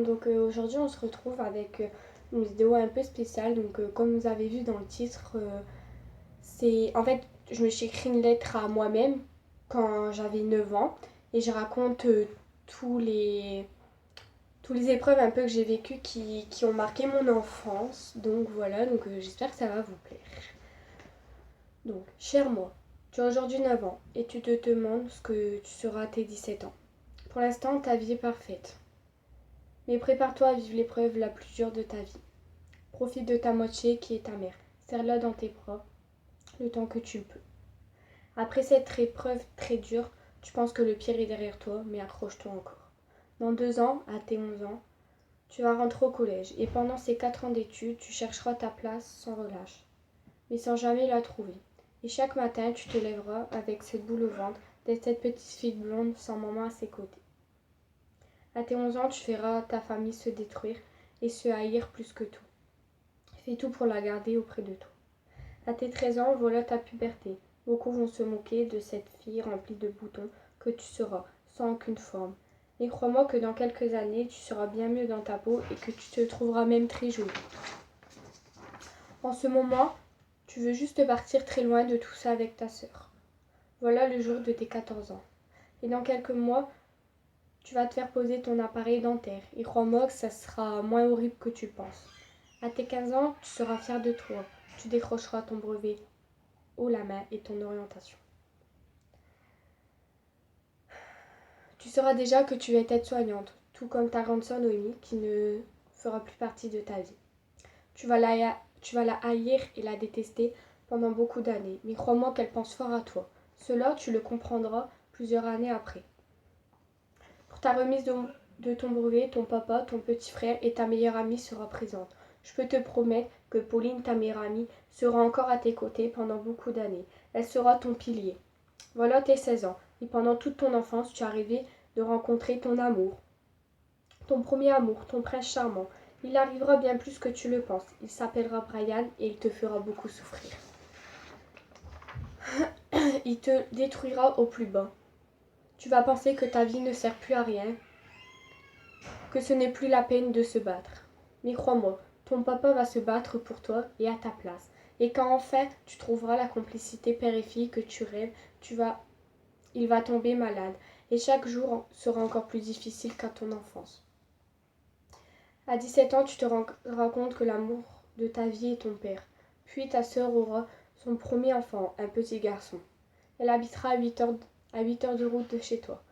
monde, donc aujourd'hui on se retrouve avec une vidéo un peu spéciale. Donc comme vous avez vu dans le titre, c'est en fait je me suis écrit une lettre à moi-même quand j'avais 9 ans et je raconte tous les épreuves un peu que j'ai vécues qui ont marqué mon enfance. Donc voilà, donc j'espère que ça va vous plaire. Donc, cher moi, tu as aujourd'hui 9 ans et tu te demandes ce que tu seras à tes 17 ans. Pour l'instant, ta vie est parfaite. Mais prépare-toi à vivre l'épreuve la plus dure de ta vie. Profite de ta moitié qui est ta mère. Serre-la dans tes bras le temps que tu le peux. Après cette épreuve très dure, tu penses que le pire est derrière toi, mais accroche-toi encore. Dans 2 ans, à tes 11 ans, tu vas rentrer au collège et pendant ces 4 ans d'études, tu chercheras ta place sans relâche, mais sans jamais la trouver. Et chaque matin, tu te lèveras avec cette boule au ventre d'être cette petite fille blonde sans maman à ses côtés. À tes 11 ans, tu verras ta famille se détruire et se haïr plus que tout. Fais tout pour la garder auprès de toi. À tes 13 ans, voilà ta puberté. Beaucoup vont se moquer de cette fille remplie de boutons que tu seras, sans aucune forme. Mais crois-moi que dans quelques années, tu seras bien mieux dans ta peau et que tu te trouveras même très jolie. En ce moment, tu veux juste partir très loin de tout ça avec ta sœur. Voilà le jour de tes 14 ans. Et dans quelques mois, tu vas te faire poser ton appareil dentaire. Et crois-moi que ça sera moins horrible que tu penses. À tes 15 ans, tu seras fier de toi. Tu décrocheras ton brevet haut la main et ton orientation. Tu sauras déjà que tu es aide-soignante, tout comme ta grande sœur Noémie, qui ne fera plus partie de ta vie. Tu vas la haïr et la détester pendant beaucoup d'années, mais crois-moi qu'elle pense fort à toi. Cela, tu le comprendras plusieurs années après. Pour ta remise de ton brevet, ton papa, ton petit frère et ta meilleure amie sera présente. Je peux te promettre que Pauline, ta meilleure amie, sera encore à tes côtés pendant beaucoup d'années. Elle sera ton pilier. Voilà tes 16 ans, et pendant toute ton enfance, tu as rêvé de rencontrer ton amour. Ton premier amour, ton prince charmant. Il arrivera bien plus que tu le penses. Il s'appellera Brian et il te fera beaucoup souffrir. Il te détruira au plus bas. Tu vas penser que ta vie ne sert plus à rien, que ce n'est plus la peine de se battre. Mais crois-moi, ton papa va se battre pour toi et à ta place. Et quand enfin tu trouveras la complicité père et fille que tu rêves, il va tomber malade. Et chaque jour sera encore plus difficile qu'à ton enfance. À 17 ans, tu te rends compte que l'amour de ta vie est ton père. Puis ta sœur aura son premier enfant, un petit garçon. Elle habitera à 8 heures de route de chez toi.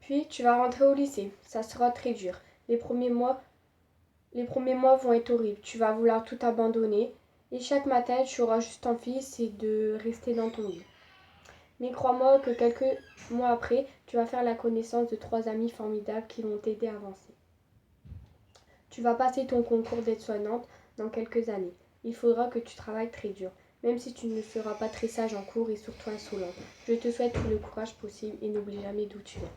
Puis tu vas rentrer au lycée. Ça sera très dur. Les premiers mois vont être horribles. Tu vas vouloir tout abandonner. Et chaque matin, tu auras juste envie, c'est de rester dans ton lit. Mais crois-moi que quelques mois après, tu vas faire la connaissance de 3 amis formidables qui vont t'aider à avancer. Tu vas passer ton concours d'aide-soignante dans quelques années. Il faudra que tu travailles très dur, même si tu ne seras pas très sage en cours et surtout insolente. Je te souhaite tout le courage possible et n'oublie jamais d'où tu viens.